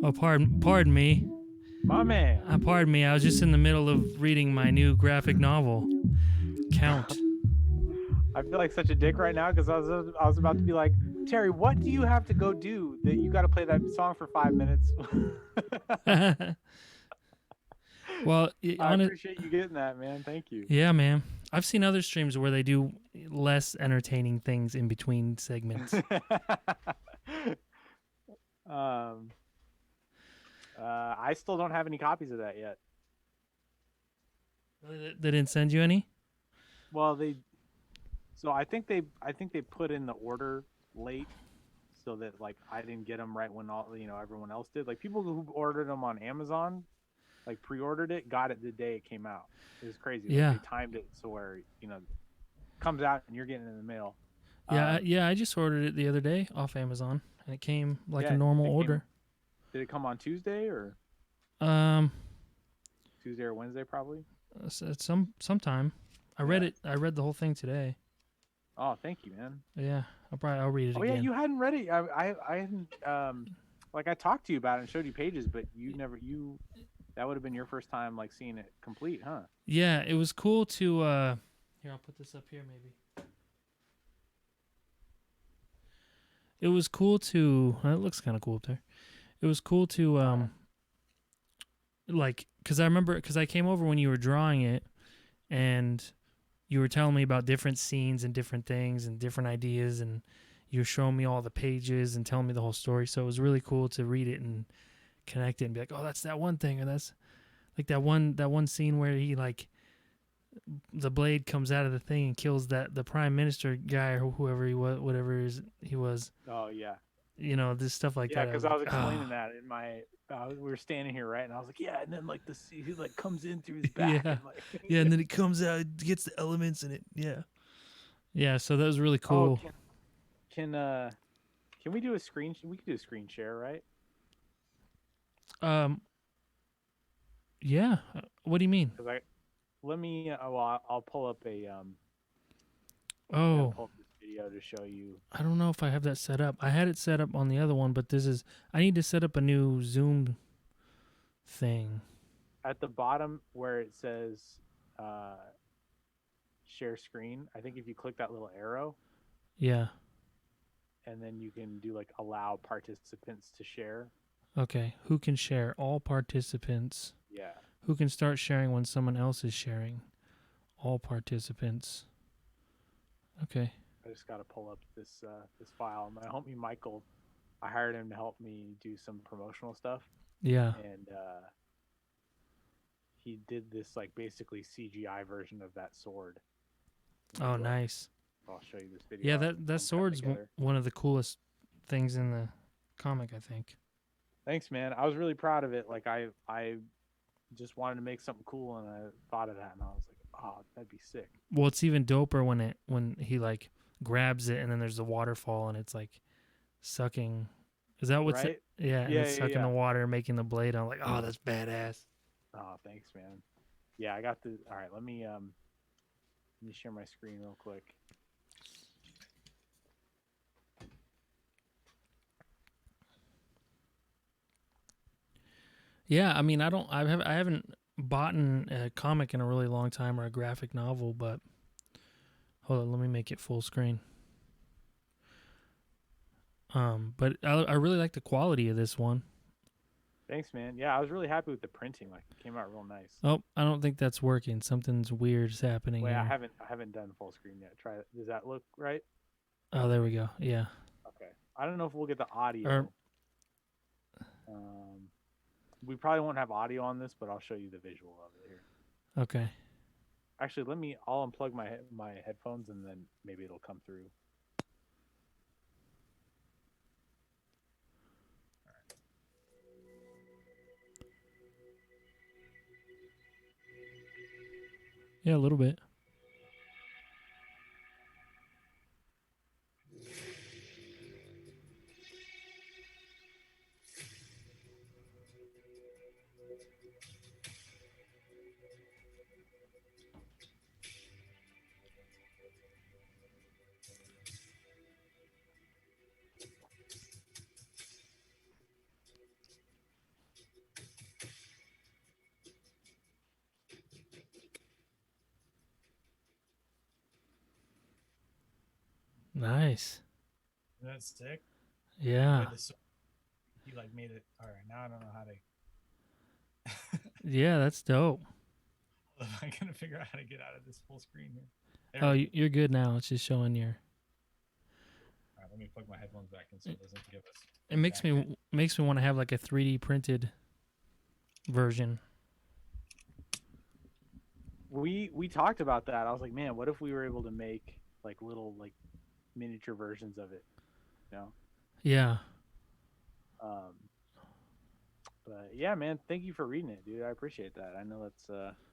Oh, pardon me. My man. Pardon me. I was just in the middle of reading my new graphic novel, Count. I feel like such a dick right now because I was about to be like, Terry, what do you have to go do that you got to play that song for 5 minutes? Well, I appreciate you getting that, man. Thank you. Yeah, man. I've seen other streams where they do less entertaining things in between segments. I still don't have any copies of that yet. They didn't send you any? Well, I think they put in the order late, so that like I didn't get them right when everyone else did. Like people who ordered them on Amazon, like pre-ordered it, got it the day it came out. It was crazy. Yeah. Like, they timed it so where it comes out and you're getting it in the mail. Yeah, I just ordered it the other day off Amazon, and it came like a normal order. Did it come on Tuesday or? Tuesday or Wednesday, probably. Sometime. I read it. I read the whole thing today. Oh, thank you, man. Yeah, I'll read it again. Oh yeah, you hadn't read it. I hadn't. Like I talked to you about it and showed you pages, but that would have been your first time like seeing it complete, huh? Yeah, it was cool to. Here, I'll put this up here, maybe. It was cool to. It looks kind of cool up there. It was cool to because I came over when you were drawing it, and you were telling me about different scenes and different things and different ideas, and you were showing me all the pages and telling me the whole story. So it was really cool to read it and connect it and be like, oh, that's that one thing, or that's like that one scene where he like the blade comes out of the thing and kills the prime minister guy or whoever he was, whatever he was. Oh yeah. This stuff like that. Yeah, because I was explaining that in my. We were standing here, right? And I was like, yeah, and then like he like comes in through his back. Yeah, and, like, yeah, and then it comes out, it gets the elements in it. Yeah. So that was really cool. Oh, can we do a screen? We can do a screen share, right? Yeah. What do you mean? I'll pull up a I'll pull up this video to show you. I don't know if I have that set up. I had it set up on the other one, but I need to set up a new Zoom thing. At the bottom where it says share screen, I think if you click that little arrow. Yeah. And then you can do like allow participants to share. Okay. Who can share? All participants. Yeah. Who can start sharing when someone else is sharing? All participants. Okay. I just got to pull up this file. My homie Michael, I hired him to help me do some promotional stuff. Yeah. And he did this like basically CGI version of that sword. Oh, nice. I'll show you this video. Yeah, that sword's one of the coolest things in the comic, I think. Thanks, man. I was really proud of it. Like I just wanted to make something cool, and I thought of that, and I was like, oh, that'd be sick. Well, it's even doper when he like grabs it, and then there's the waterfall, and it's like sucking. Is that what's right? Yeah, and it's sucking the water, making the blade. I'm like, oh, that's badass. Oh, thanks, man. Yeah, I got the. All right, let me share my screen real quick. Yeah, I mean, I haven't bought a comic in a really long time, or a graphic novel, but hold on, let me make it full screen. But I really like the quality of this one. Thanks, man. Yeah, I was really happy with the printing. Like, it came out real nice. Oh, I don't think that's working. Something's weird is happening. Wait, here. I haven't done full screen yet. Try it. Does that look right? Oh, there we go. Yeah. Okay. I don't know if we'll get the audio. We probably won't have audio on this, but I'll show you the visual of it here. Okay. Actually, I'll unplug my headphones, and then maybe it'll come through. Yeah, a little bit. Nice. Isn't that sick? Yeah. He like made it. All right, now I don't know how to. Yeah, that's dope. I'm gonna figure out how to get out of this full screen here. Oh, you're good now. It's just showing your. All right, let me plug my headphones back in so it doesn't give us. It makes me want to have like a 3D printed version. We talked about that. I was like, man, what if we were able to make like little like miniature versions of it? You know. Yeah. Um. But yeah, man, thank you for reading it, dude. I appreciate that. I know that's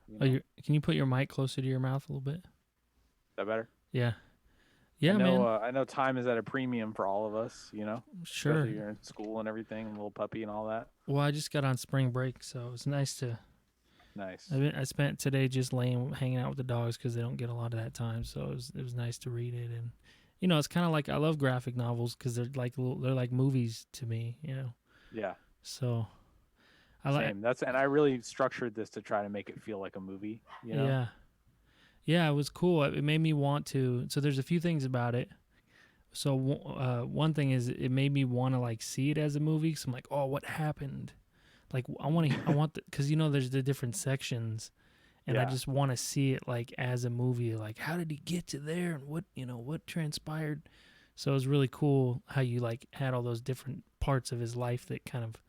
You know. Can you put your mic closer to your mouth a little bit? Is that better? Yeah. Yeah, man. I know time is at a premium for all of us. You know. Sure. Especially you're in school and everything, and little puppy and all that. Well, I just got on spring break, so it's nice to. Nice. I spent today just hanging out with the dogs because they don't get a lot of that time. So it was nice to read it, and it's kind of like I love graphic novels because they're like movies to me. Yeah. So. Same. And I really structured this to try to make it feel like a movie. You know? Yeah. Yeah, it was cool. It made me want to. So there's a few things about it. So one thing is it made me want to like see it as a movie. So I'm like, oh, what happened? Like I want because there's the different sections, and I just want to see it like as a movie. Like how did he get to there, and what transpired? So it was really cool how you like had all those different parts of his life that kind of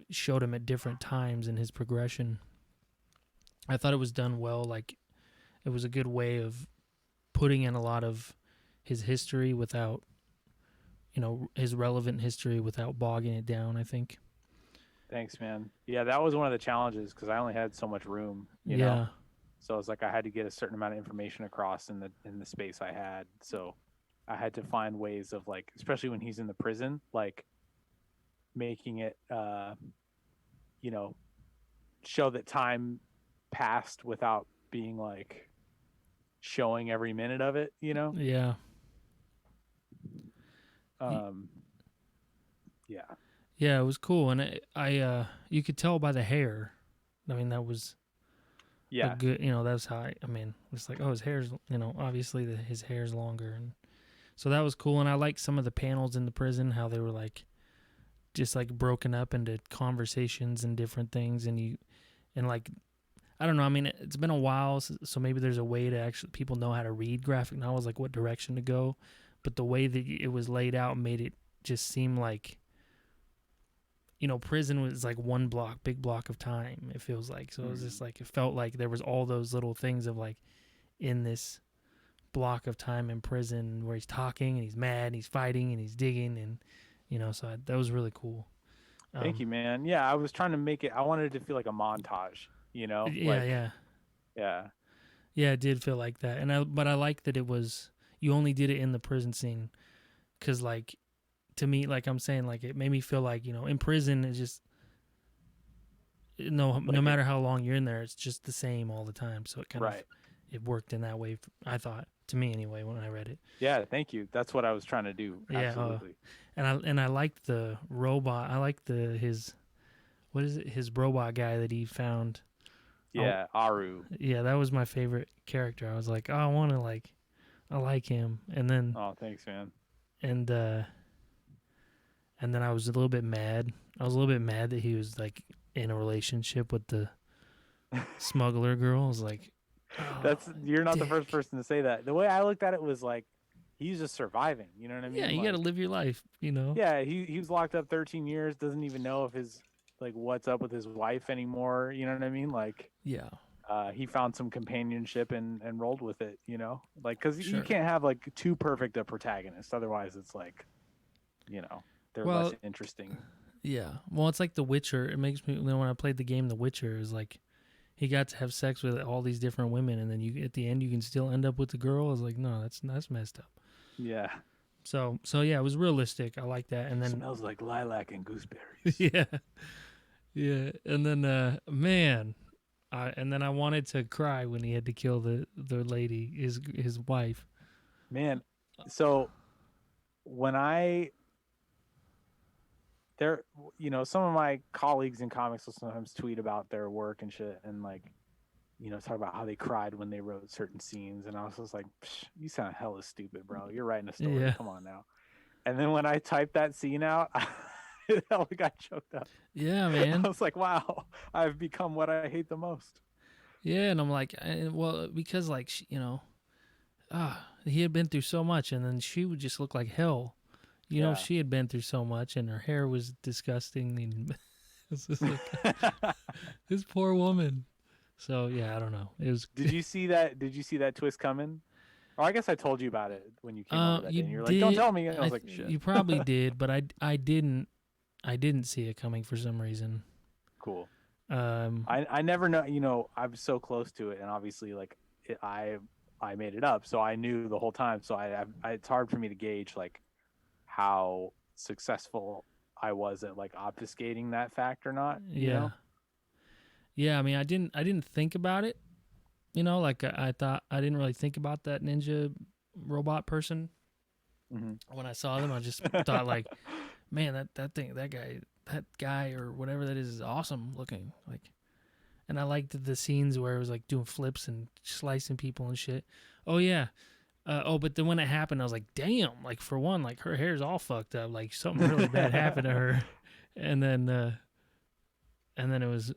showed him at different times in his progression. I thought it was done well. Like it was a good way of putting in a lot of his history without, his relevant history without bogging it down, I think. Thanks, man. Yeah, that was one of the challenges because I only had so much room, you Yeah. know. So it's like I had to get a certain amount of information across in the space I had. So I had to find ways of like, especially when he's in the prison, like making it show that time passed without being like showing every minute of it, Yeah. Yeah. Yeah, it was cool, and I you could tell by the hair. I mean, that was Yeah. good. That's how I mean, it's like, oh, his hair's, obviously his hair's longer, and so that was cool. And I liked some of the panels in the prison, how they were like just like broken up into conversations and different things, and like I don't know. I mean, it's been a while, so maybe there's a way to actually people know how to read graphic novels, like what direction to go. But the way that it was laid out made it just seem like, prison was like one big block of time. It feels like so. It was just like it felt like there was all those little things of like in this block of time in prison where he's talking and he's mad and he's fighting and he's digging and so that was really cool. Thank you, man. Yeah, I was trying to make it. I wanted it to feel like a montage. Yeah, like, yeah. It did feel like that, but I like that it was you only did it in the prison scene, because like to me, like I'm saying, like it made me feel like in prison it's just no matter how long you're in there, it's just the same all the time. So it kind of it worked in that way. I thought, to me anyway, when I read it. Yeah, thank you. That's what I was trying to do. Absolutely. And I liked the robot. I liked his robot guy that he found. Yeah, Aru. Yeah, that was my favorite character. I was like, oh, I like him. And then thanks, man. And then I was a little bit mad. I was a little bit mad that he was like in a relationship with the smuggler girl. I was like, oh, you're not the first person to say that. The way I looked at it was like he's just surviving. You know what I mean? Yeah, you got to live your life. Yeah, he was locked up 13 years. Doesn't even know if his what's up with his wife anymore. You know what I mean? Like, yeah. He found some companionship and rolled with it. Like because you can't have like too perfect a protagonist. Otherwise, it's like, they're less interesting. Yeah. Well, it's like The Witcher. It makes me when I played the game The Witcher, is like he got to have sex with all these different women, and then you at the end you can still end up with the girl. I was like, no, that's messed up. Yeah. So yeah, it was realistic. I like that. And then Smells like lilac and gooseberries. yeah, yeah, and then man, and then I wanted to cry when he had to kill the lady, his wife. Man, so when I there, some of my colleagues in comics will sometimes tweet about their work and shit, and like, talk about how they cried when they wrote certain scenes, and I was just like, you sound hella stupid, bro. You're writing a story. Yeah, Come on now. And then when I typed that scene out, it hella got choked up. yeah, I man. was like, wow, I've become what I hate the most. Yeah, and I'm like, well, because like he had been through so much, and then she would just look like hell. Yeah. She had been through so much, and her hair was disgusting, and it's just like this poor woman. So yeah, I don't know. It was. Did you see that? Did you see that twist coming? Or I guess I told you about it when you came over that You day. And you're like, did. "Don't tell me." And I was like, "Shit." You probably did, but I didn't. I didn't see it coming for some reason. Cool. Um, I never know. I'm so close to it, and obviously, like, I made it up, so I knew the whole time. So it's hard for me to gauge like how successful I was at like obfuscating that fact or not. yeah. Yeah, I mean, I didn't think about it. Like I thought I didn't really think about that ninja robot person Mm-hmm. when I saw them. I just thought like, man, that guy or whatever that is awesome looking. Like, and I liked the scenes where it was like doing flips and slicing people and shit. Oh yeah. But then when it happened, I was like, damn. Like for one, like her hair's all fucked up. Like something really bad happened to her. And then it was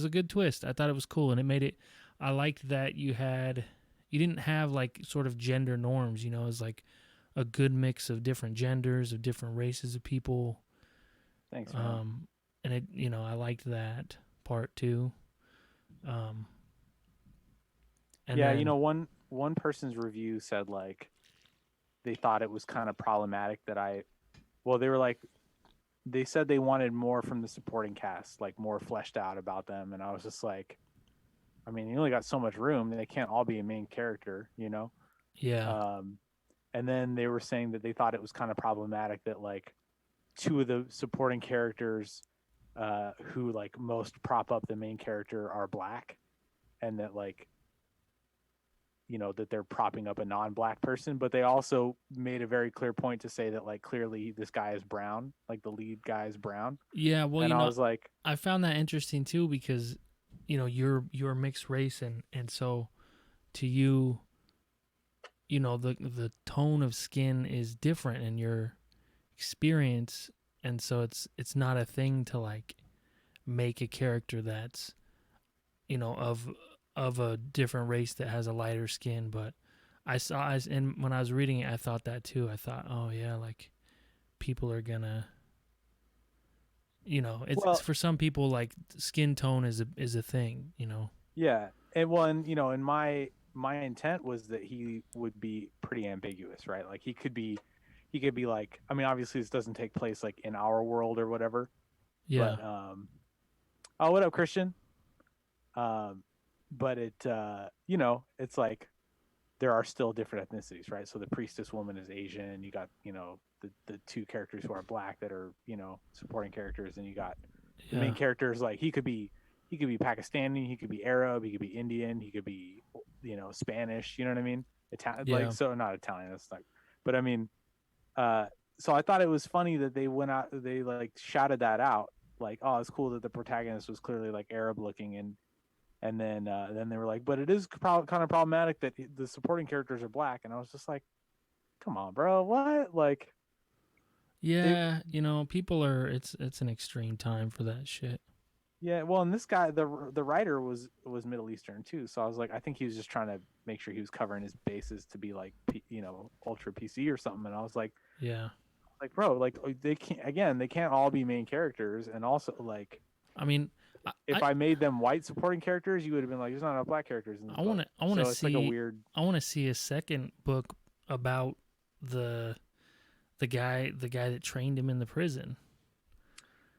a good twist. I thought it was cool, and it made it. I liked that you didn't have like sort of gender norms. It was like a good mix of different genders, of different races of people. Thanks, man. And it, I liked that part too. And Yeah, then, one person's review said like they thought it was kind of problematic that they were like they said they wanted more from the supporting cast, like more fleshed out about them, and I was just like, I mean, you only got so much room, they can't all be a main character, yeah, and then they were saying that they thought it was kind of problematic that like two of the supporting characters who like most prop up the main character are black, and that like that they're propping up a non-black person, but they also made a very clear point to say that like clearly this guy is brown, like the lead guy is brown. yeah. Well, And I was like, I found that interesting too because, you're mixed race, and so to you, the tone of skin is different in your experience, and so it's not a thing to like make a character that's of a different race that has a lighter skin. But and when I was reading it, I thought that too. I thought, oh yeah, like people are gonna, it's for some people like skin tone is a thing. yeah, and my intent was that he would be pretty ambiguous, right? Like he could be like, I mean, obviously this doesn't take place like in our world or whatever. Yeah. But oh, what up, Christian? But it it's like there are still different ethnicities, right? So the priestess woman is Asian. You got the two characters who are black that are supporting characters, and you got the main characters. Like he could be Pakistani, he could be Arab, he could be Indian, he could be Spanish. You know what I mean? Italian, like, so not Italian. That's like, but I mean, so I thought it was funny that they went out, they like shouted that out, like, oh, it's cool that the protagonist was clearly like Arab looking, and then they were like, but it is kind of problematic that the supporting characters are black, and I was just like, come on, bro, what? Like, yeah, people are. It's an extreme time for that shit. Yeah, well, and this guy, the writer was Middle Eastern too, so I was like, I think he was just trying to make sure he was covering his bases to be like, ultra PC or something, and I was like, yeah, like, bro, like they can't all be main characters, and also like, I mean, if I made them white supporting characters, you would have been like, there's not enough black characters in this book. I want to so see. It's like a weird. I want to see a second book about the guy that trained him in the prison.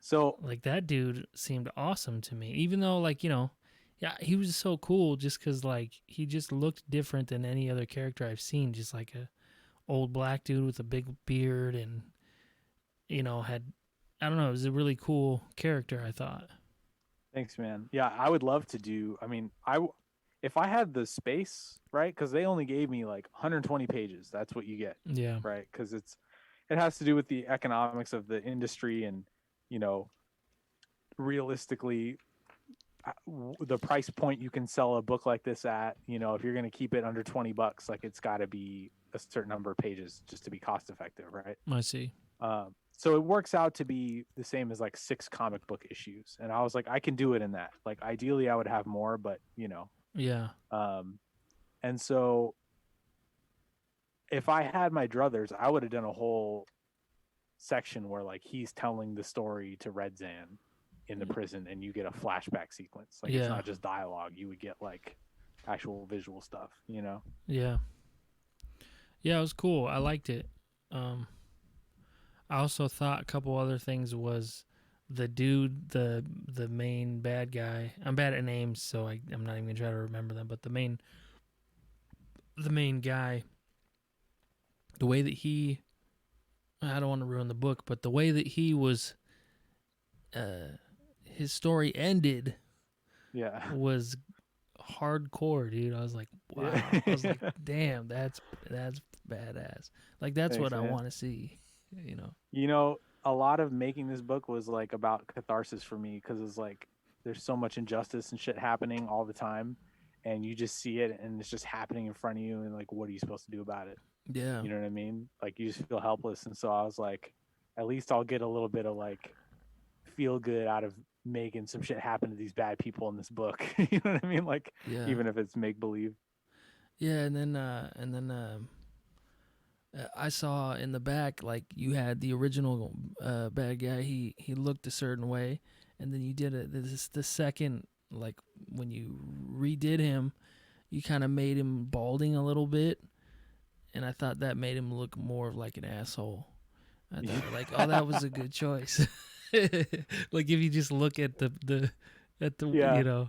So like that dude seemed awesome to me, even though like Yeah, he was so cool just because, like, he just looked different than any other character I've seen. Just like a old black dude with a big beard and, had, I don't know, it was a really cool character, I thought. Thanks, man. Yeah, I would love to do. I mean, if I had the space, right? Because they only gave me like 120 pages. That's what you get, Yeah. right? Because it has to do with the economics of the industry and, you know, realistically, the price point you can sell a book like this at. If you're going to keep it under $20, like it's got to be a certain number of pages just to be cost effective, right? I see. So it works out to be the same as like 6 comic book issues, and I was like, I can do it in that. Like ideally, I would have more, but Yeah. um, and so if I had my druthers, I would have done a whole section where like he's telling the story to Redxan in the prison, and you get a flashback sequence. Like it's Yeah. not just dialogue; you would get like actual visual stuff. Yeah. Yeah, it was cool. I liked it. Um, I also thought a couple other things was the dude, the main bad guy. I'm bad at names, so I'm not even gonna try to remember them. But the main guy, the way that he, I don't want to ruin the book, but the way that he was, his story ended Yeah. was hardcore, dude. I was like, wow. Yeah. I was like, damn, that's badass. Like that's Thanks, what I man. want to see. You know. A lot of making this book was like about catharsis for me because it's like there's so much injustice and shit happening all the time, and you just see it and it's just happening in front of you, and like, what are you supposed to do about it? Yeah. You know what I mean? Like, you just feel helpless. And so I was like, at least I'll get a little bit of like feel good out of making some shit happen to these bad people in this book. You know what I mean? Like, Yeah. even if it's make believe. Yeah, and then I saw in the back like you had the original bad guy. He looked a certain way, and then you did it. This is the second, like when you redid him, you kind of made him balding a little bit, and I thought that made him look more of like an asshole. I thought like, oh, that was a good choice. Like if you just look at the Yeah.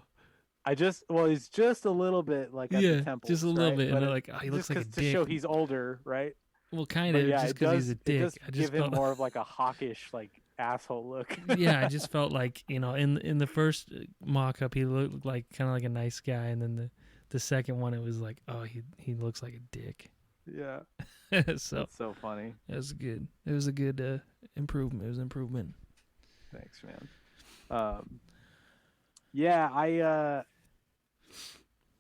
Well, he's just a little bit like at the yeah, temples, just a little right? bit, and But they're like, oh, he looks just like a because to dick. show he's older, right? Well, kind But of yeah, just because he's a it dick. does I just give him felt more of like a hawkish, like asshole look. yeah, I just felt like in the first mock up he looked like kind of like a nice guy, and then the second one it was like, oh, he looks like a dick. Yeah, So that's so funny. it was good. It was a good improvement. It was an improvement. Thanks, man. Yeah,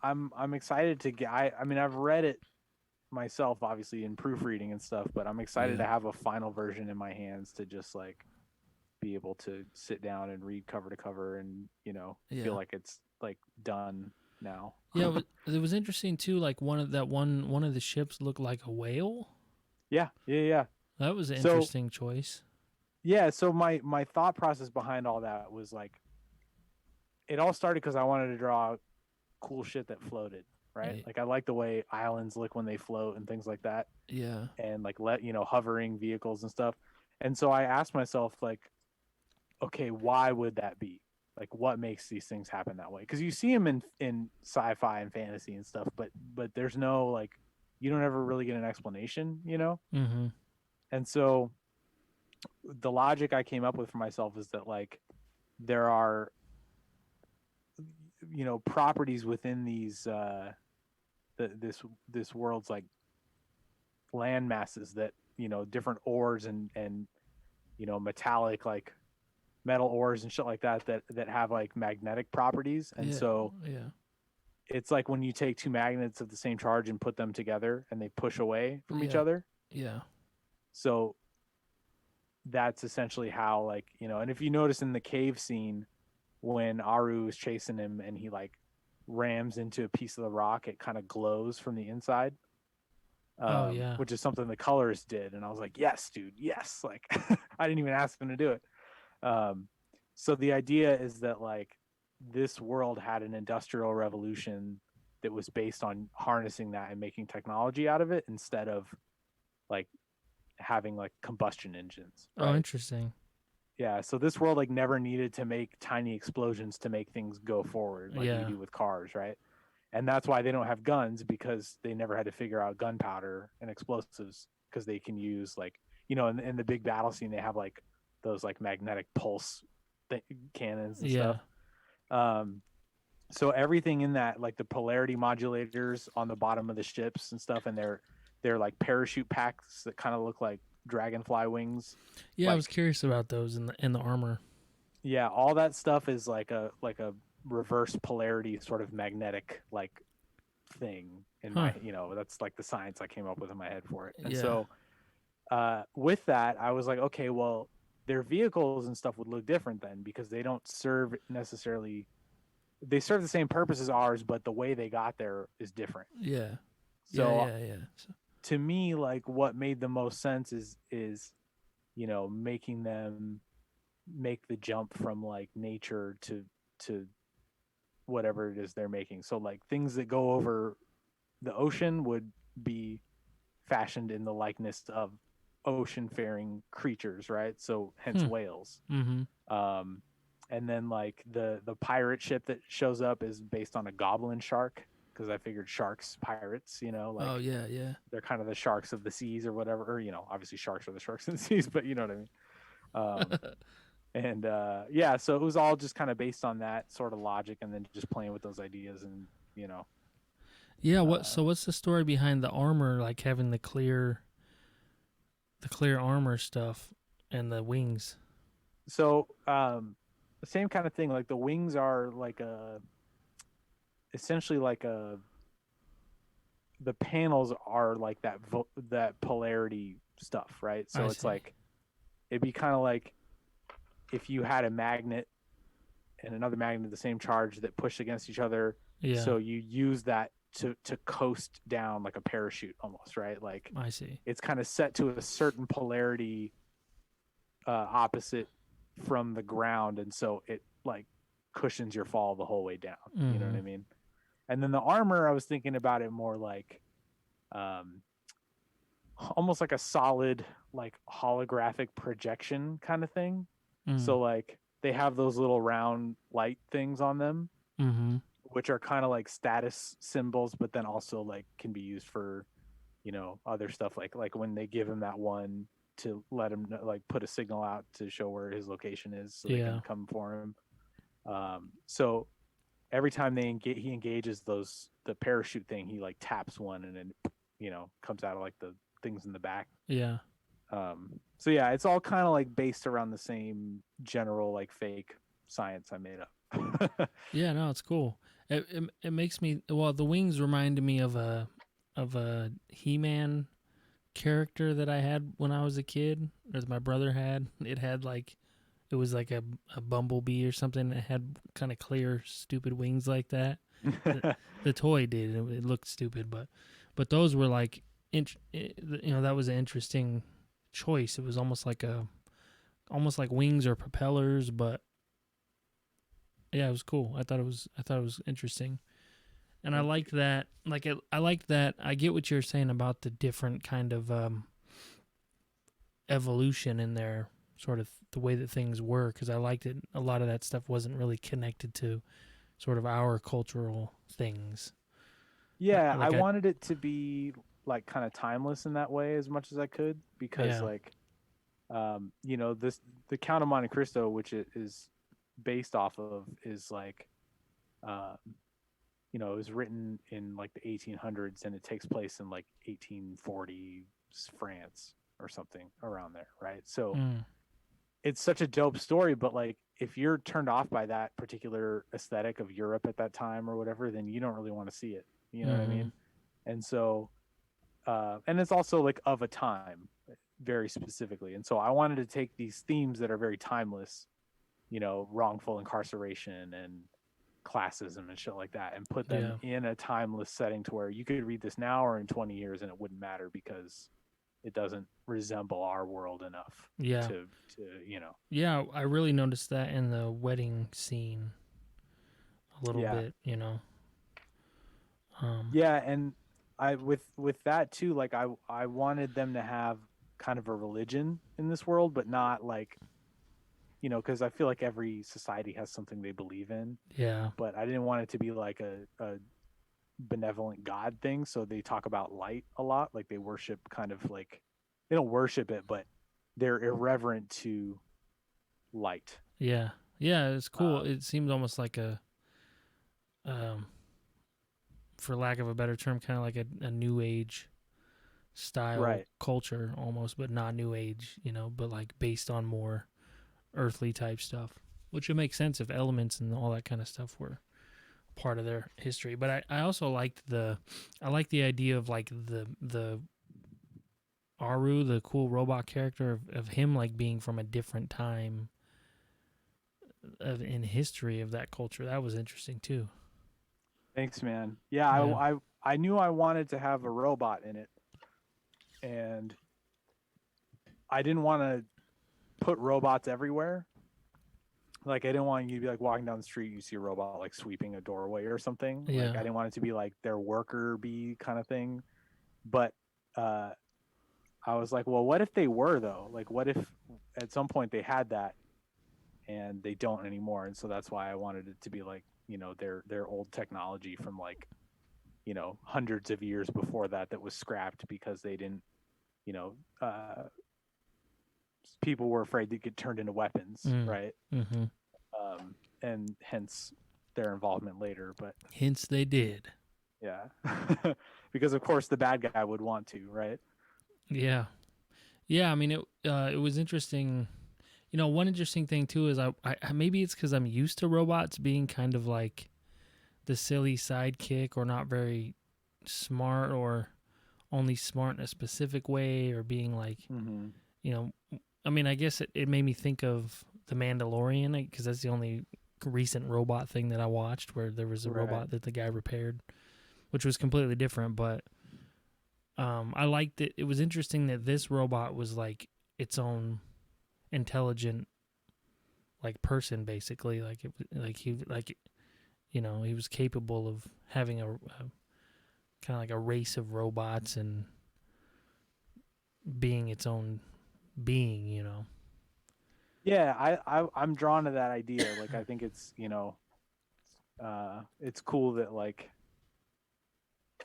I'm excited to get. I mean, I've read it myself, obviously in proofreading and stuff, but I'm excited Yeah. to have a final version in my hands to just like be able to sit down and read cover to cover and Yeah. feel like it's like done now. Yeah, it was interesting too. Like one of the ships looked like a whale. Yeah. That was an So interesting choice. yeah, so my thought process behind all that was like, it all started because I wanted to draw cool shit that floated, right? Right. Like I like the way islands look when they float and things like that, Yeah. and like hovering vehicles and stuff. And so I asked myself like, okay, why would that be? Like, what makes these things happen that way? Because you see them in sci-fi and fantasy and stuff, but there's no like, you don't ever really get an explanation, Mm-hmm. And so the logic I came up with for myself is that like there are properties within these this world's like land masses that different ores and metallic like metal ores and shit like that have like magnetic properties. And Yeah. so Yeah. it's like when you take two magnets of the same charge and put them together and they push away from each Yeah. other. Yeah. So that's essentially how like and if you notice in the cave scene when Aru is chasing him and he like rams into a piece of the rock, it kind of glows from the inside. Oh yeah. Which is something the colorist did, and I was like, yes, dude, yes. Like I didn't even ask him to do it. So the idea is that like this world had an industrial revolution that was based on harnessing that and making technology out of it instead of like having like combustion engines. Oh, Right? interesting. Yeah, so this world like never needed to make tiny explosions to make things go forward like we Yeah. do with cars, right? And that's why they don't have guns, because they never had to figure out gunpowder and explosives, because they can use like, in the big battle scene they have like those like magnetic pulse cannons and Yeah. stuff. Um, so everything in that, like the polarity modulators on the bottom of the ships and stuff, and they're like parachute packs that kind of look like dragonfly wings, Yeah, I was like, curious about those in the armor. yeah, all that stuff is like a reverse polarity sort of magnetic like thing in Huh. my, that's like the science I came up with in my head for it. And Yeah. so with that I was like, okay, well, their vehicles and stuff would look different then, because they don't serve necessarily, they serve the same purpose as ours, but the way they got there is different. Yeah. Yeah, So yeah, yeah. to me, like, what made the most sense is making them make the jump from like nature to whatever it is they're making. So like things that go over the ocean would be fashioned in the likeness of ocean faring creatures, right? So hence Hmm. whales. Mm-hmm. Um, and then like the pirate ship that shows up is based on a goblin shark, because I figured sharks, pirates, Oh like yeah, yeah. they're kind of the sharks of the seas or whatever. Or obviously sharks are the sharks of the seas, but you know what I mean. And yeah, so it was all just kind of based on that sort of logic, and then just playing with those ideas, and you know, Yeah, uh, what's the story behind the armor, like having the clear armor stuff and the wings? so the same kind of thing. Like the wings are like a essentially like a the panels are like that polarity stuff, right? I So it's see. like it'd be kind of like if you had a magnet and another magnet of the same charge that push against each other. Yeah, So you use that to coast down like a parachute almost, right? Like I see. it's kind of set to a certain polarity opposite from the ground, and so it like cushions your fall the whole way down. You know what Mm-hmm. I mean? And then the armor, I was thinking about it more like um, almost like a solid like holographic projection kind of thing. Mm. So like they have those little round light things on them, Mm-hmm. which are kind of like status symbols, but then also like can be used for other stuff, like when they give him that one to let him know, like put a signal out to show where his location is so they can Yeah. come for him. So every time he engages the parachute thing, he like taps one, and then comes out of like the things in the back. Yeah. So yeah, it's all kind of like based around the same general like fake science I made up. Yeah, no, it's cool. It makes me, well, the wings reminded me of a He-Man character that I had when I was a kid, or that my brother had. It was like a bumblebee or something that had kind of clear, stupid wings like that. The, the toy did. It looked stupid, but those were like, that was an interesting choice. It was almost like wings or propellers, but yeah, it was cool. I thought it was interesting, and I liked that. I liked that. I get what you're saying about the different kind of evolution in there, sort of the way that things were, because I liked it. A lot of that stuff wasn't really connected to sort of our cultural things. Yeah, I Like I, wanted it to be like kind of timeless in that way as much as I could, because yeah, like this the Count of Monte Cristo, which it is based off of, is like um it was written in like the 1800s, and it takes place in like 1840 France or something around there, right? So mm, it's such a dope story, but like if you're turned off by that particular aesthetic of Europe at that time or whatever, then you don't really want to see it. You know what I mm-hmm, mean? And so and it's also like of a time very specifically. And so I wanted to take these themes that are very timeless, wrongful incarceration and classism and shit like that, and put them yeah, in a timeless setting to where you could read this now or in 20 years and it wouldn't matter, because it doesn't resemble our world enough yeah, to. yeah. I really noticed that in the wedding scene a little Yeah. bit. Um, Yeah, and I with that too, like I wanted them to have kind of a religion in this world, but not like because I feel like every society has something they believe in, Yeah. but I didn't want it to be like a benevolent god thing. So they talk about light a lot. Like they worship kind of like, they don't worship it, but they're irreverent to light. Yeah. Yeah, it's cool. Um, It seemed almost like a um for lack of a better term, kind of like a new age style right. culture almost, but not new age, but like based on more earthly type stuff, which would make sense if elements and all that kind of stuff were part of their history. But I also I like the idea of like the Aru, the cool robot character of him like being from a different time in history of that culture. That was interesting too. Thanks, man. Yeah, Yeah. I knew I wanted to have a robot in it, and I didn't want to put robots everywhere. Like I didn't want you to be like walking down the street, you see a robot like sweeping a doorway or something. Like I Yeah. didn't want it to be like their worker bee kind of thing. But uh, I was like, well, what if they were though? Like, what if at some point they had that and they don't anymore? And so that's why I wanted it to be like, their old technology from like, hundreds of years before that was scrapped because they didn't, you know, people were afraid to get turned into weapons, Mm. right? Mm-hmm. And hence their involvement later. But Hence they did. yeah, because of course the bad guy would want to, right? Yeah. Yeah, I mean it was interesting. One interesting thing too is I maybe it's cuz I'm used to robots being kind of like the silly sidekick or not very smart or only smart in a specific way or being like, Mm-hmm. you know, I mean, I guess it made me think of The Mandalorian because that's the only recent robot thing that I watched where there was a Right. robot that the guy repaired, which was completely different. But I liked it. It was interesting that this robot was like its own intelligent like person, basically. Like it, like he, like he was capable of having a kind of like a race of robots and being its own being. Yeah, I'm drawn to that idea. Like I think it's it's cool that like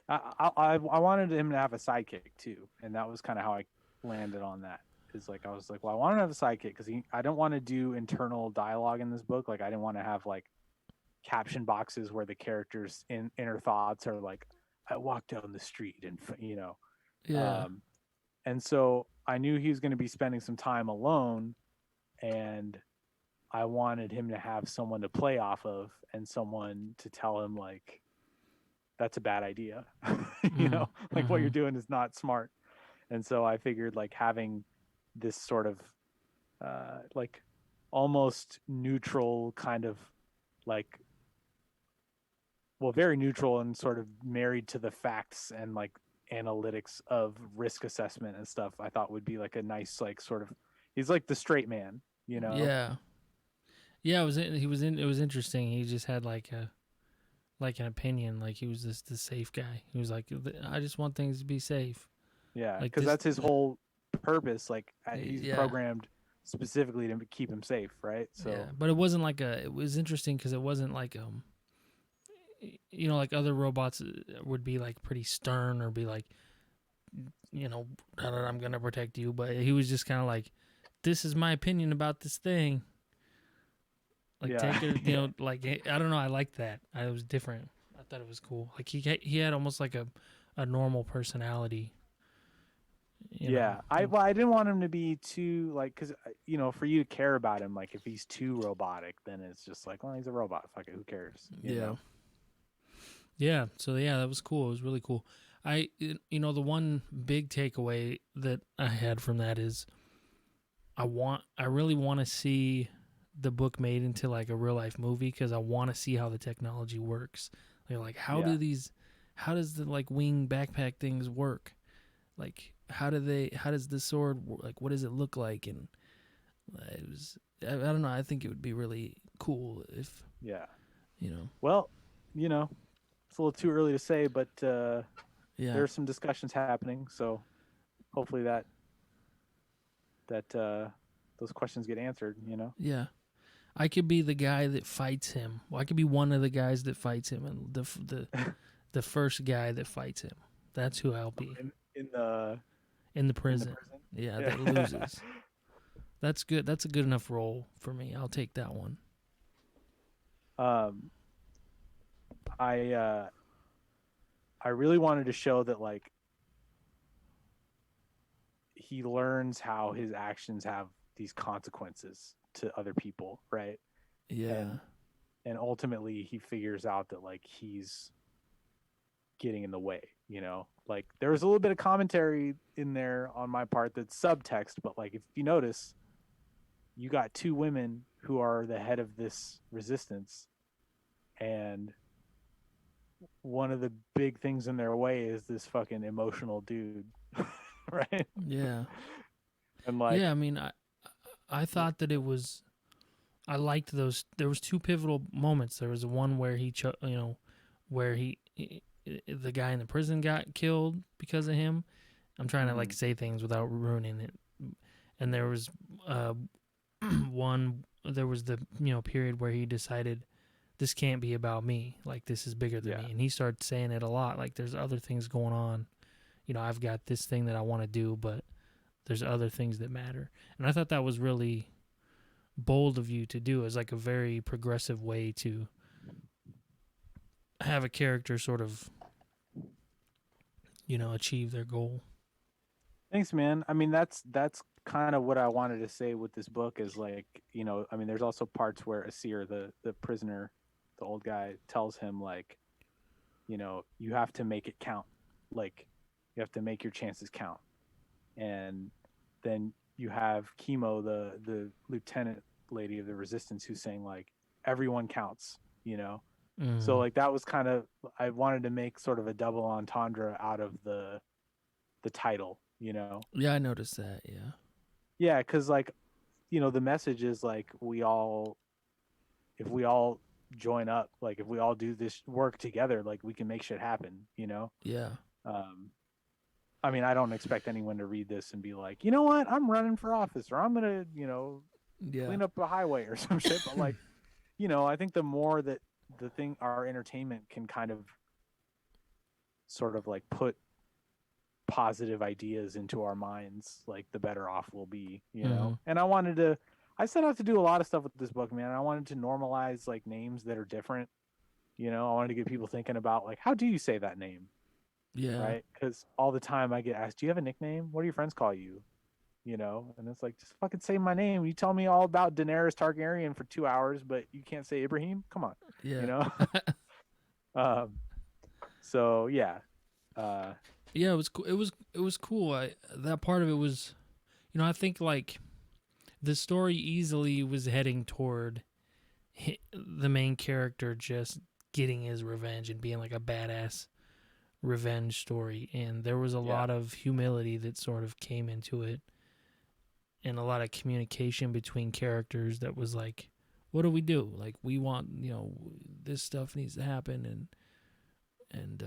I wanted him to have a sidekick too, and that was kind of how I landed on that. Is like I was like, well, I want to have a sidekick because I don't want to do internal dialogue in this book. Like I didn't want to have like caption boxes where the characters' inner thoughts are like, I walked down the street and Yeah. um, and so I knew he was going to be spending some time alone, and I wanted him to have someone to play off of and someone to tell him like that's a bad idea. Mm. Like what Mm-hmm. you're doing is not smart. And so I figured like having this sort of like almost neutral kind of like very neutral and sort of married to the facts and like analytics of risk assessment and stuff, I thought would be like a nice like sort of he's like the straight man, you know? Yeah. Yeah, it was interesting. He just had like an opinion, like he was the safe guy. He was like, I just want things to be safe. Yeah, Like because this. that's his whole purpose. Like he's Yeah. programmed specifically to keep him safe, right? Yeah, So but it wasn't like it was interesting cuz it wasn't like like other robots would be like pretty stern or be like, I'm going to protect you, but he was just kind of like, this is my opinion about this thing. Like yeah, take it, yeah, like I don't know, I liked that. I was different. I thought it was cool. Like he had almost like a normal personality, you know. yeah. I didn't want him to be too like because for you to care about him, like if he's too robotic, then it's just like, well, he's a robot. Fuck it, who cares? Yeah. Yeah, so yeah, that was cool. It was really cool. The one big takeaway that I had from that is I really want to see the book made into like a real life movie because I want to see how the technology works. Like Yeah, how does the like wing backpack things work? Like how does the sword like what does it look like? And it was I don't know. I think it would be really cool if yeah. you know Well, it's a little too early to say, but yeah. there's some discussions happening. So hopefully that those questions get answered, you know. Yeah. I could be the guy that fights him. Well, I could be one of the guys that fights him, and the first guy that fights him. That's who I'll be In the in the in the prison. prison. Yeah, Yeah. that loses. That's good. That's a good enough role for me. I'll take that one. um, I I really wanted to show that like he learns how his actions have these consequences to other people, right? Yeah. And ultimately he figures out that like he's getting in the way, you know. Like there was a little bit of commentary in there on my part that's subtext, but like if you notice, you got two women who are the head of this resistance, and one of the big things in their way is this fucking emotional dude. Right? Yeah. And like Yeah, I mean, I thought that it was. I liked those. There was two pivotal moments. There was one where where the guy in the prison got killed because of him. I'm trying to like say things without ruining it. And there was uh, one. There was the period where he decided this can't be about me. Like this is bigger than yeah. me. And he started saying it a lot. Like there's other things going on. I've got this thing that I want to do, but there's other things that matter. And I thought that was really bold of you to do, as like a very progressive way to have a character sort of achieve their goal. Thanks, man. I mean, that's kind of what I wanted to say with this book is like, I mean, there's also parts where Asir, the prisoner, the old guy, tells him like, you have to make it count. Like, you have to make your chances count. And then you have Chemo, the lieutenant lady of the resistance, who's saying like, everyone counts. So like that was kind of, I wanted to make sort of a double entendre out of the title. Yeah, I noticed that. Yeah. Yeah, because like, the message is like if we all join up, like if we all do this work together, like we can make shit happen. Yeah. Um, I mean, I don't expect anyone to read this and be like, you know what, I'm running for office, or I'm gonna, Yeah. clean up a highway or some shit. But like, I think the more that our entertainment can kind of sort of like put positive ideas into our minds, like the better off we'll be. And I set out to do a lot of stuff with this book, man. I wanted to normalize like names that are different. I wanted to get people thinking about like, how do you say that name? Yeah. Right? Because all the time I get asked, do you have a nickname? What do your friends call you? And it's like, just fucking say my name. You tell me all about Daenerys Targaryen for 2 hours, but you can't say Ibrahim? Come on. Yeah. um so yeah. Yeah, it was cool. It was cool. That part of it was, I think like the story easily was heading toward the main character just getting his revenge and being like a badass revenge story, and there was a lot of humility that sort of came into it, and a lot of communication between characters that was like, what do we do? Like we want, this stuff needs to happen, and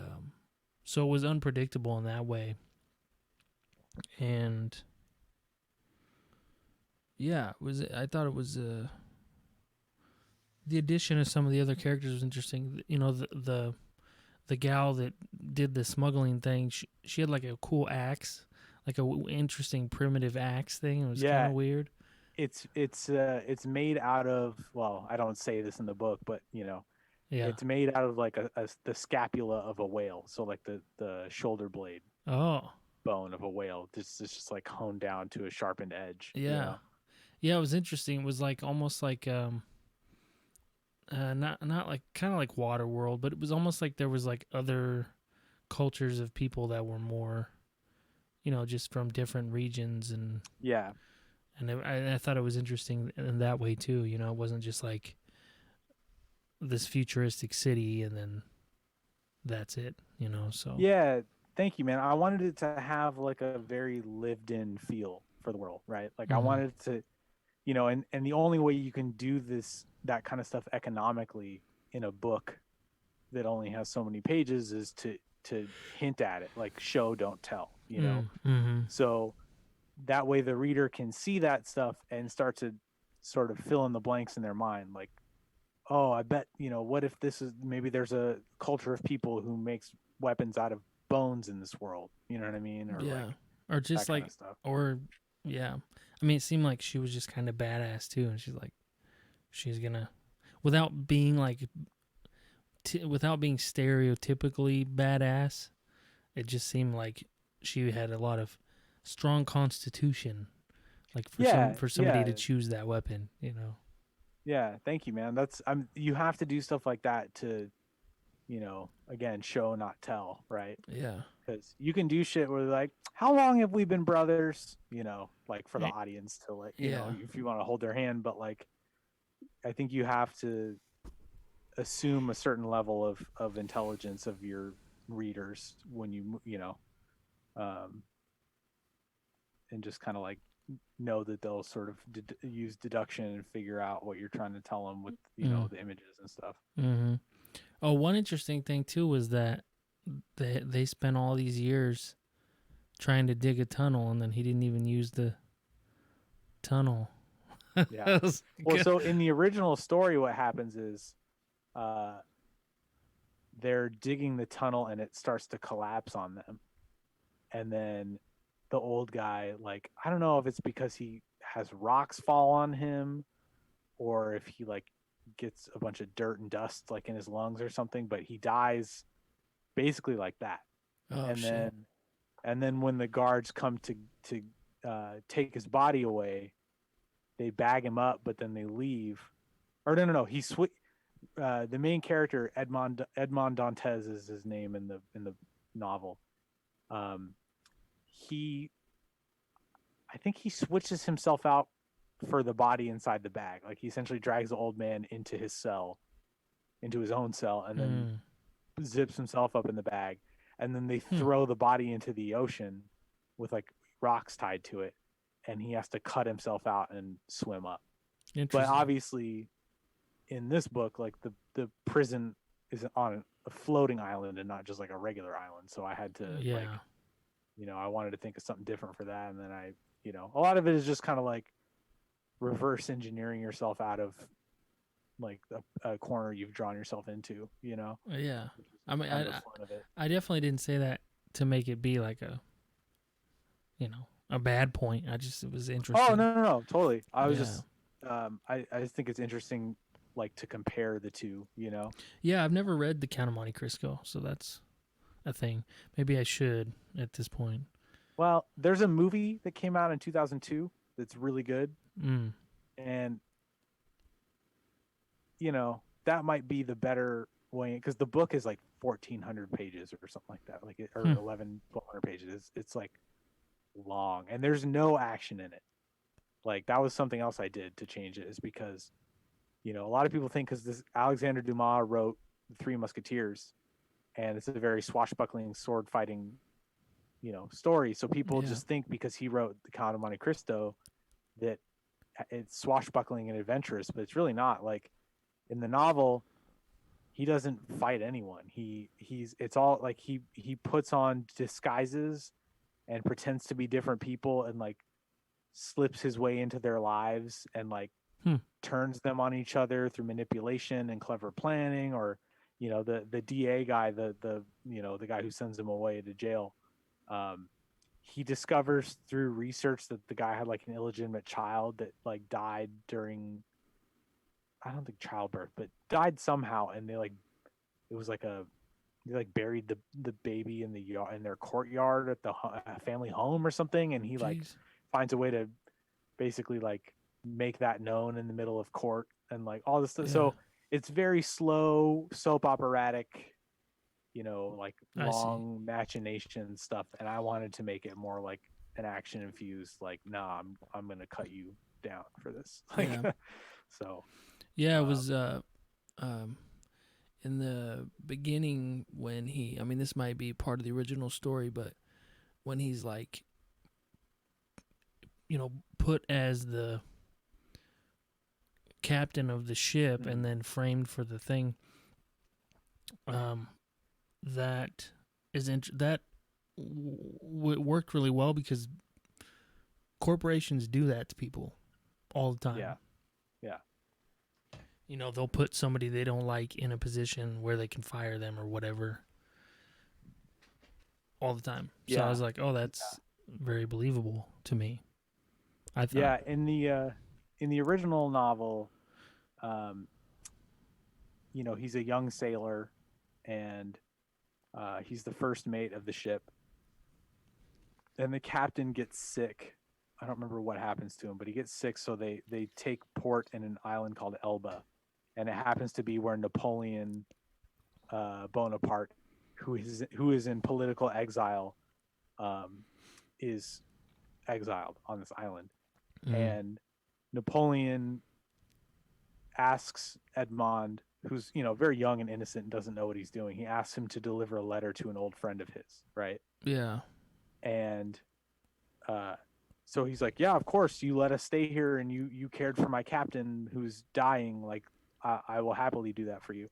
so it was unpredictable in that way. And yeah, I thought it was the addition of some of the other characters was interesting. The gal that did the smuggling thing, she had like a cool axe, like a interesting primitive axe thing. It was kind of weird. It's made out of, well, I don't say this in the book, but it's made out of like the scapula of a whale, so like the shoulder blade bone of a whale. This is just like honed down to a sharpened edge. Yeah. Yeah, it was interesting. It was like almost like not like kind of like Waterworld, but it was almost like there was like other cultures of people that were more, just from different regions, and I thought it was interesting in that way too. It wasn't just like this futuristic city and then that's it. So yeah. Thank you, man. I wanted it to have like a very lived in feel for the world, right? Like I wanted to, and the only way you can do that kind of stuff economically in a book that only has so many pages is to hint at it, like show, don't tell. So that way the reader can see that stuff and start to sort of fill in the blanks in their mind, like, oh, I bet, what if this is, maybe there's a culture of people who makes weapons out of bones in this world, you know what I mean, or like Yeah. Or just that kind like, of stuff. or yeah. I mean, it seemed like she was just kind of badass too, and she's like, she's gonna, without being like, without being stereotypically badass, it just seemed like she had a lot of strong constitution, like Yeah, for somebody yeah, to choose that weapon, you know. yeah. Thank you, man. You have to do stuff like that to, again, show not tell, right? Yeah. Because you can do shit where like, how long have we been brothers? Like for the Eh, audience to like, Yeah. if you want to hold their hand, but like, I think you have to assume a certain level of intelligence of your readers when um, and just kind of like know that they'll sort of use deduction and figure out what you're trying to tell them with Mm. the images and stuff. Mm-hmm. Oh, one interesting thing too was that they spent all these years trying to dig a tunnel, and then he didn't even use the tunnel. Yeah. That was Well, good. so in the original story, what happens is uh, they're digging the tunnel and it starts to collapse on them, and then the old guy, like, I don't know if it's because he has rocks fall on him or if he like gets a bunch of dirt and dust like in his lungs or something, but he dies basically like that. Oh And shit. then when the guards come to take his body away, they bag him up, but then they leave. Or no, the main character Edmond Dantes is his name in the novel. Um, he I think he switches himself out for the body inside the bag. Like he essentially drags the old man into his cell, into his own cell, and then Mm. zips himself up in the bag. And then they Hmm. throw the body into the ocean with like rocks tied to it, and he has to cut himself out and swim up. But Interesting. obviously, in this book, like the prison is on a floating island and not just like a regular island. So I had to like, Yeah. I wanted to think of something different for that, and then a lot of it is just kind of like reverse engineering yourself out of like a corner you've drawn yourself into, Yeah. which is I mean, kind of the fun of it. I definitely didn't say that to make it be like a, a bad point. It was Oh, interesting. no, totally. I was Yeah. just, I just think it's interesting, like to compare the two. Yeah, I've never read The Count of Monte Cristo, so that's a thing. Maybe I should at this point. Well, there's a movie that came out in 2002 that's really good, Mm. and that might be the better way because the book is like 1,400 pages or something like that, or Hmm. 1,100 pages. It's like long, and there's no action in it. Like that was something else I did to change it, is because a lot of people think because this Alexander Dumas wrote The Three Musketeers, and it's a very swashbuckling sword fighting story, so people Yeah. just think because he wrote The Count of Monte Cristo that it's swashbuckling and adventurous, but it's really not. Like in the novel, he doesn't fight anyone. It's all like he puts on disguises and pretends to be different people and like slips his way into their lives and like Hmm. turns them on each other through manipulation and clever planning, or the DA guy, the guy who sends him away to jail. um he discovers through research that the guy had like an illegitimate child that like died during, I don't think childbirth, but died somehow, and it was like they like buried the baby in in their courtyard at the family home or something, and he like Jeez. finds a way to basically like make that known in the middle of court and like all this stuff. Yeah. So it's very slow soap operatic, like I see. long machination stuff, and I wanted to make it more like an action infused, like, nah, I'm gonna cut you down for this. Like Yeah. so Yeah, it um was um in the beginning when I mean this might be part of the original story, but when he's like, put as the captain of the ship and then framed for the thing, um that is that worked really well because corporations do that to people all the time. Yeah. Yeah. You know, they'll put somebody they don't like in a position where they can fire them or whatever all the time. So I was like, oh, that's very believable to me. I thought. Yeah, in the original novel, um, you know, he's a young sailor, and he's the first mate of the ship. And the captain gets sick. I don't remember what happens to him, but he gets sick, so they take port in an island called Elba, and it happens to be where Napoleon Bonaparte, who is in political exile, is exiled on this island. And Napoleon asks Edmond, who's, you know, very young and innocent and doesn't know what he's doing. He asks him to deliver a letter to an old friend of his, right? Yeah. And so he's like, yeah, of course, you let us stay here, and you cared for my captain who's dying. Like, I will happily do that for you.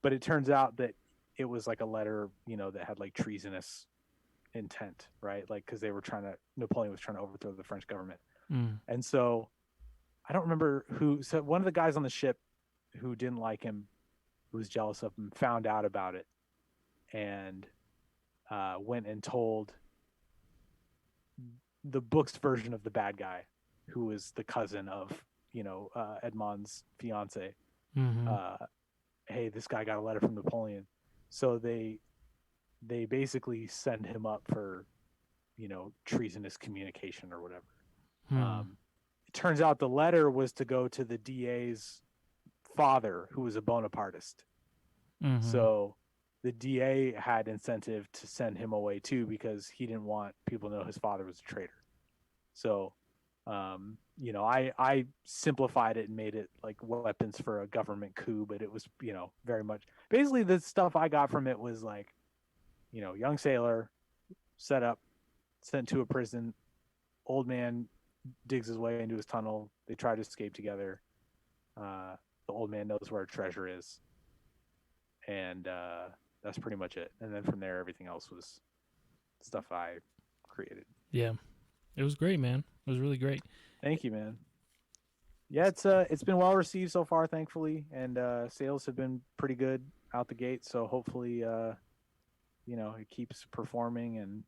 But it turns out that it was like a letter, you know, that had like treasonous intent, right? Like, because Napoleon was trying to overthrow the French government. And so I don't remember who. So one of the guys on the ship who didn't like him, who was jealous of him, found out about it, and went and told the book's version of the bad guy, who was the cousin of, you know, Edmond's fiance. Hey, this guy got a letter from Napoleon. So they basically send him up for, you know, treasonous communication or whatever. It turns out the letter was to go to the DA's father, who was a Bonapartist. So the DA had incentive to send him away too, because he didn't want people to know his father was a traitor. So, you know, I simplified it and made it like weapons for a government coup, but it was, you know, very much basically the stuff I got from it was like, you know, young sailor set up, sent to a prison, old man digs his way into his tunnel. They try to escape together. The old man knows where a treasure is. And that's pretty much it. And then from there, everything else was stuff I created. Yeah. It was great, man. It was really great. Thank you, man. Yeah, it's been well received so far, thankfully, and sales have been pretty good out the gate. So hopefully, you know, it keeps performing. And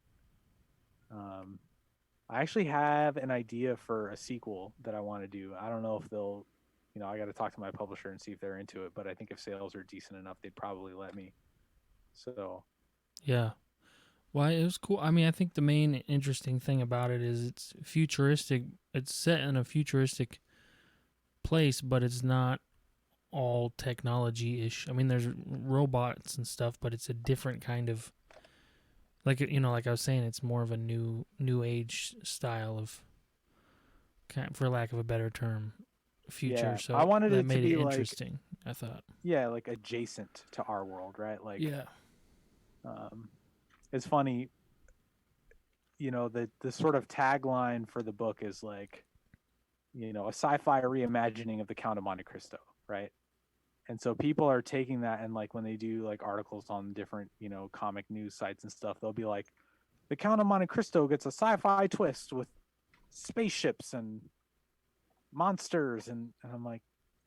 I actually have an idea for a sequel that I want to do. I don't know if they'll, you know, I got to talk to my publisher and see if they're into it. But I think if sales are decent enough, they'd probably let me. So yeah. Well, it was cool. I mean, I think the main interesting thing about it is it's futuristic. It's set in a futuristic place, but it's not all technology-ish. I mean, there's robots and stuff, but it's a different kind of, like, you know, like I was saying, it's more of a new age style of, for lack of a better term, future. Yeah, so I wanted that it made to be it like, interesting, I thought. Yeah, like adjacent to our world, right? Like, yeah. It's funny, you know, the sort of tagline for the book is like, you know, a sci-fi reimagining of the Count of Monte Cristo, right? And so people are taking that, and like when they do like articles on different, you know, comic news sites and stuff, they'll be like, the Count of Monte Cristo gets a sci-fi twist with spaceships and monsters, and I'm like,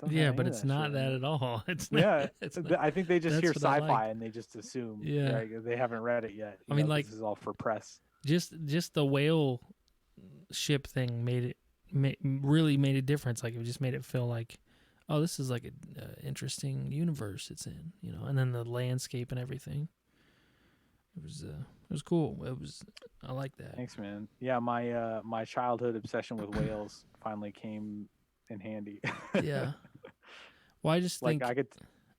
yeah, but it's not that at all. It's not, yeah. it's not, I think they just hear sci-fi like. and they just assume. Yeah, they haven't read it yet. I mean, like, this is all for press. Just the whale ship thing really made a difference. Like, it just made it feel like, oh, this is like an interesting universe it's in, you know. And then the landscape and everything. It was cool. I like that. Thanks, man. Yeah, my childhood obsession with whales finally came in handy. Yeah. Well, I just think like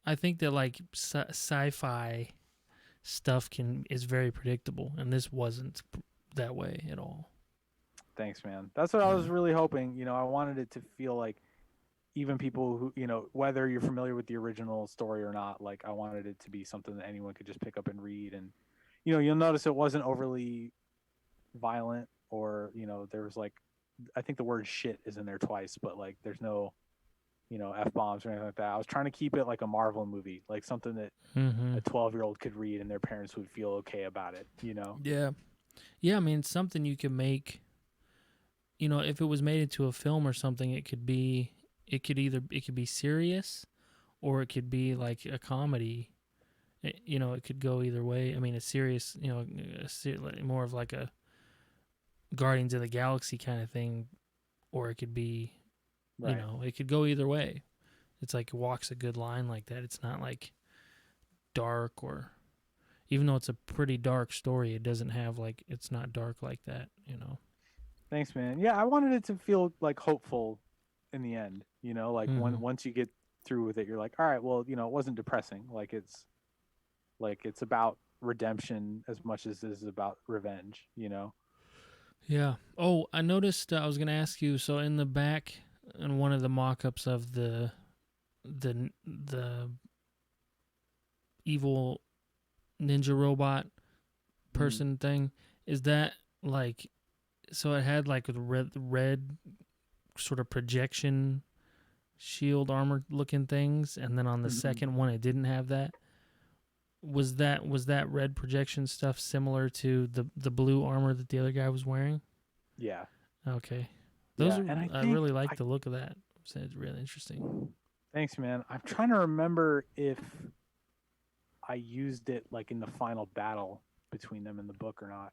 I think that like sci-fi stuff is very predictable, and this wasn't that way at all. Thanks, man. That's what I was really hoping. You know, I wanted it to feel like even people who, you know, whether you're familiar with the original story or not, like I wanted it to be something that anyone could just pick up and read. And, you know, you'll notice it wasn't overly violent, or, you know, there was like, I think the word shit is in there twice, but like there's no, you know, F-bombs or anything like that. I was trying to keep it like a Marvel movie, like something that a 12-year-old could read and their parents would feel okay about it, you know? Yeah. Yeah, I mean, it's something you can make, if it was made into a film or something, it could be serious or it could be like a comedy. It could go either way. I mean, a serious, more of like a Guardians of the Galaxy kind of thing, or it could be, Right. it could go either way. It's like it walks a good line like that. It's not like dark, or even though it's a pretty dark story, it doesn't have like, it's not dark like that. Thanks, man. Yeah, I wanted it to feel like hopeful in the end. Like Mm-hmm. once you get through with it, you're like, all right, well, it wasn't depressing. Like it's about redemption as much as it is about revenge. Yeah. Oh, I noticed. I was gonna ask you. So in the back, in one of the mock-ups of the evil ninja robot Mhm. person thing, is that like, so it had like a red sort of projection shield armor looking things, and then on the Mhm. second one it didn't have that. Was that red projection stuff similar to the blue armor that the other guy was wearing? Yeah. Okay. Those Yeah, are, and I I think really like I the look of that. It's really interesting. thanks, man. I'm trying to remember if I used it like in the final battle between them in the book or not.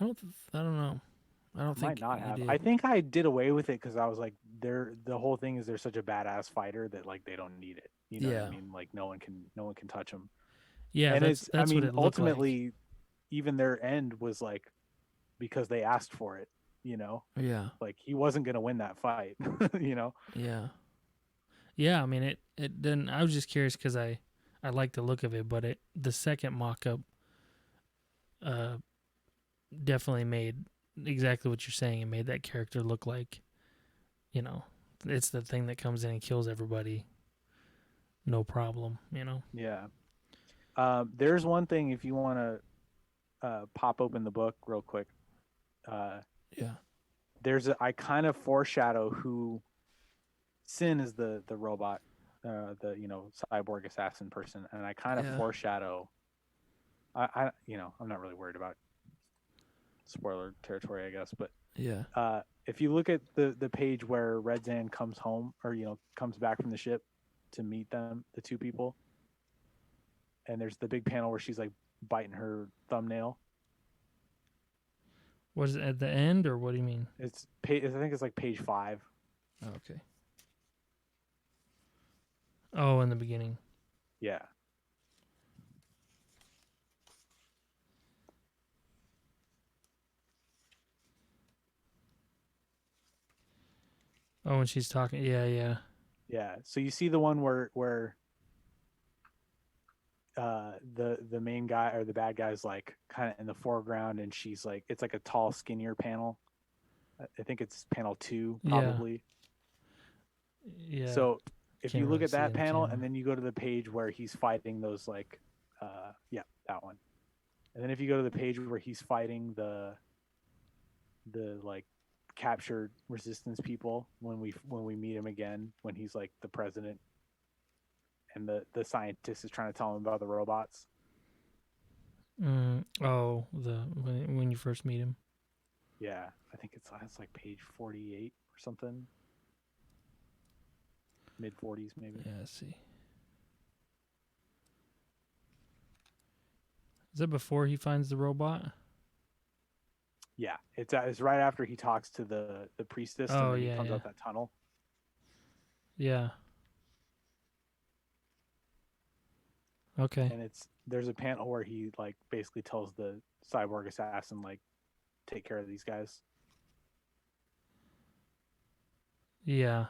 I don't know. I don't Might think not you have. I did. think I did away with it because I was like, they're the whole thing is they're such a badass fighter that like they don't need it. You know what I Yeah. mean? Like no one can touch them. Yeah, And that's I that's what mean, it looked like. ultimately, even their end was like because they asked for it. You know, Yeah. like he wasn't gonna win that fight. you know. Yeah. Yeah, I mean it didn't. I was just curious cuz I like the look of it, but the second mock-up uh definitely made exactly what you're saying. It made that character look like, you know, it's the thing that comes in and kills everybody, no problem. Yeah. There's one thing if you want to pop open the book real quick. Uh, Yeah. I kind of foreshadow who Sin is the robot, the cyborg assassin person, and I kind of Yeah. foreshadow. I'm not really worried about spoiler territory, I guess, but Yeah. if you look at the page where Redxan comes home or comes back from the ship to meet them, the two people, and there's the big panel where she's like biting her thumbnail. Was it at the end, or what do you mean? I think it's like page 5. Oh, okay. Oh, in the beginning. Yeah. Oh, when she's talking. Yeah, yeah. Yeah. So you see the one where the main guy or the bad guy's like kind of in the foreground and she's like it's like a tall skinnier panel. I think it's panel 2 Yeah. probably. Yeah. So if Can't you look really at see that in panel and camera. then you go to the page where he's fighting those like yeah, that one. And then if you go to the page where he's fighting the like captured resistance people when we meet him again when he's like the president and the scientist is trying to tell him about the robots. Oh, when you first meet him. Yeah, I think it's like page 48 or something, mid 40s maybe. Yeah, I see. Is that before he finds the robot? Yeah, it's right after he talks to the priestess and Oh, then he yeah, comes yeah. out that tunnel. Yeah. Okay. And there's a panel where he like basically tells the cyborg assassin like take care of these guys. Yeah.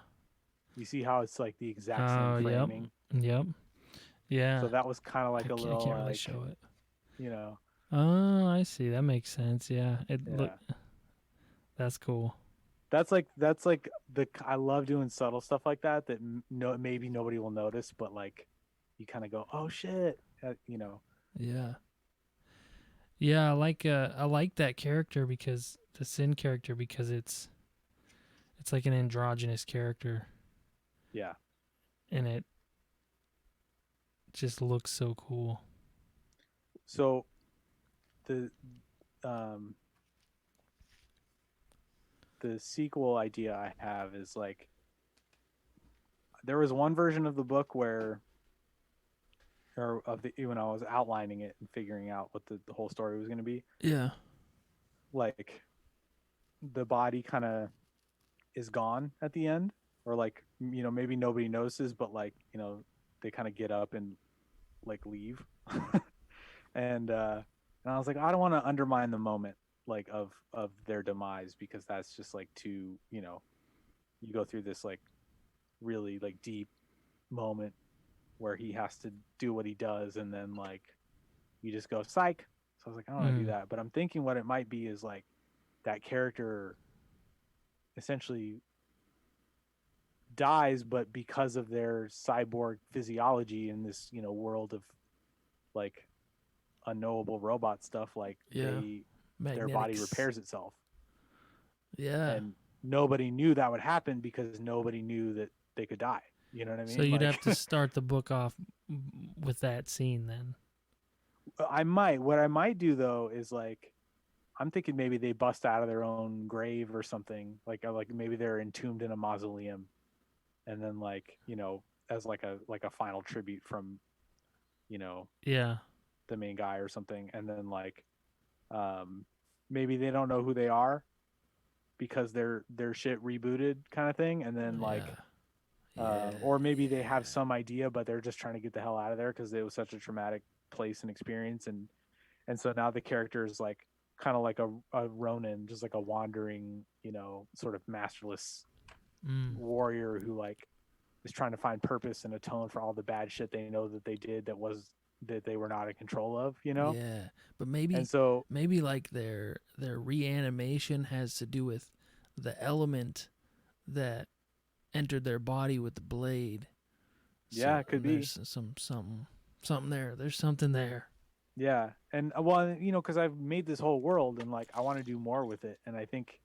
You see how it's like the exact same Oh, yep. framing. Yep. Yeah. So that was kind of like a I little can't really like show it. you know Oh, I see. That makes sense. Yeah. yeah. That's cool. That's like the I love doing subtle stuff like that no maybe nobody will notice, but like you kind of go, oh shit, Yeah. Yeah, I like that character, because the Sin character, because it's like an androgynous character, yeah. and it just looks so cool. So the um the sequel idea I have is like there was one version of the book where or of the when I was outlining it and figuring out what the whole story was going to be, Yeah. like the body kind of is gone at the end, or like maybe nobody notices, but like they kind of get up and like leave, and I was like, I don't want to undermine the moment like of their demise because that's just like too you go through this like really like deep moment where he has to do what he does and then like you just go psych. So I was like, I don't want to do Mm. that, but I'm thinking what it might be is like that character essentially dies, but because of their cyborg physiology in this world of like unknowable robot stuff, like Yeah. their body Magnetics. repairs itself, Yeah. and nobody knew that would happen because nobody knew that they could die. You know what I So mean? you'd Like have to start the book off with that scene then. what I might do though is like I'm thinking maybe they bust out of their own grave or something, like maybe they're entombed in a mausoleum, and then like as like a final tribute from you know Yeah. the main guy or something, and then like um maybe they don't know who they are because their shit rebooted kind of thing, and then Yeah. like Yeah. or maybe they have Yeah. some idea but they're just trying to get the hell out of there because it was such a traumatic place and experience, and so now the character is like kind of like a ronin, just like a wandering sort of masterless Mm. warrior who like is trying to find purpose and atone for all the bad shit they know that they did that they were not in control of. Yeah. But And maybe so maybe like their reanimation has to do with the element that entered their body with the blade. yeah, So it could be. there's something there. There's something there. Yeah, and well, because I've made this whole world and like I want to do more with it, and I think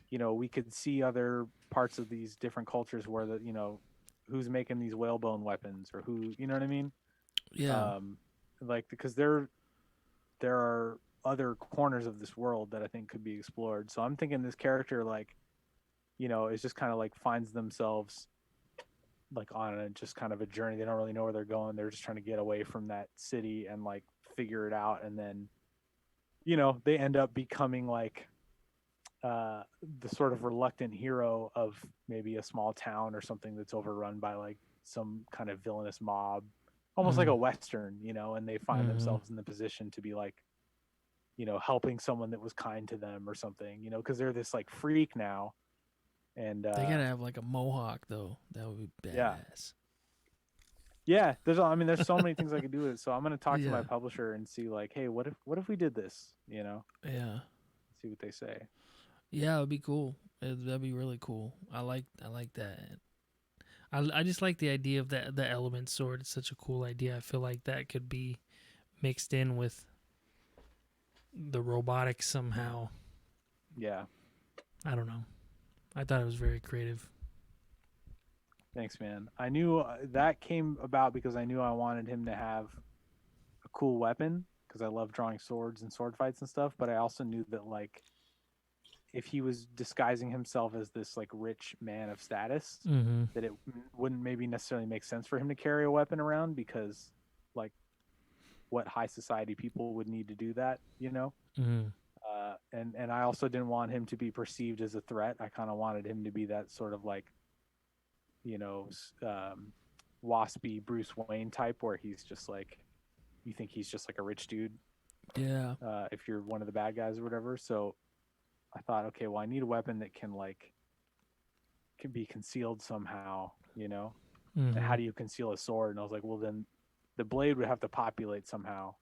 we could see other parts of these different cultures where who's making these whalebone weapons or who, you know what I mean? Yeah. Um, like because there are other corners of this world that I think could be explored. So I'm thinking this character like is just kind of like finds themselves like on a just kind of a journey. They don't really know where they're going. They're just trying to get away from that city and like figure it out, and then they end up becoming like the sort of reluctant hero of maybe a small town or something that's overrun by like some kind of villainous mob, almost like Mm. a western, and they find Mm-hmm. themselves in the position to be like helping someone that was kind to them or something, because they're this like freak now, and They gotta have like a mohawk though. That would be yeah. badass. Yeah, there's so many things I could do with it. So I'm gonna talk to my Yeah. publisher and see like, hey, what if we did this? Yeah. See what they say. Yeah, it'd be cool. That'd be really cool. I like that. I just like the idea of the element sword. It's such a cool idea. I feel like that could be mixed in with the robotics somehow. Yeah, I don't know. I thought it was very creative. thanks, man. I knew that came about because I knew I wanted him to have a cool weapon because I love drawing swords and sword fights and stuff. But I also knew that like if he was disguising himself as this like rich man of status, Mm-hmm. that it wouldn't maybe necessarily make sense for him to carry a weapon around because like what high society people would need to do that. Mm-hmm. And I also didn't want him to be perceived as a threat. I kind of wanted him to be that sort of like, you know, waspy Bruce Wayne type, where he's just like, you think he's just like a rich dude, Yeah. if you're one of the bad guys or whatever. So I thought, okay, well, I need a weapon that can be concealed somehow. And Mm-hmm. how do you conceal a sword? And I was like, well, then the blade would have to populate somehow.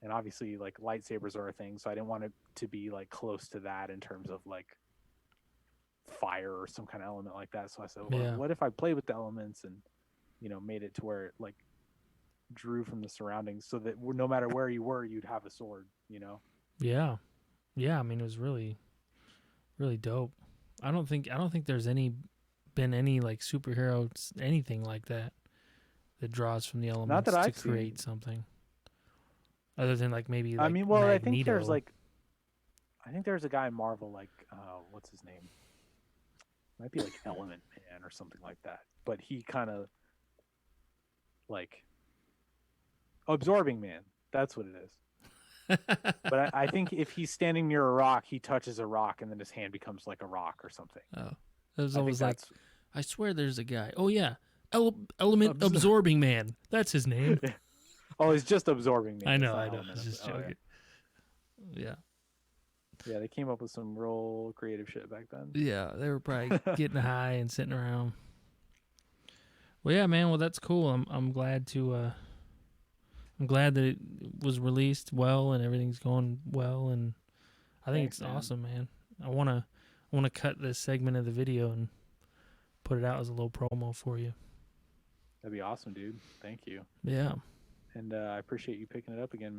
And obviously, like lightsabers are a thing, so I didn't want it to be like close to that in terms of like fire or some kind of element like that. So I said, well, Yeah. what if I played with the elements and made it to where it like drew from the surroundings, so that no matter where you were, you'd have a sword. Yeah. Yeah. I mean, it was really, really dope. I don't think there's been any like superhero anything like that draws from the Not that elements to I've create seen. something other than like maybe I like mean, well, Magneto. I think there's a guy in Marvel, like what's his name? Might be like Element Man or something like that. But he kind of like Absorbing Man. That's what it is. But I think if he's standing near a rock, he touches a rock, and then his hand becomes like a rock or something. Oh, it was I think always like, that's I swear there's a guy. Oh yeah, Element Absorbing Man. That's his name. oh, it's just Absorbing Man. I It's know. not I know. I Element. was just Oh, joking. Yeah. yeah, they came up with some real creative shit back then. Yeah, they were probably getting high and sitting around. Well, yeah, man. Well, that's cool. I'm glad to. I'm glad that it was released well and everything's going well, and I think Thanks, it's man. awesome, man. I wanna cut this segment of the video and put it out as a little promo for you. That'd be awesome, dude. Thank you. Yeah. And I appreciate you picking it up again, man.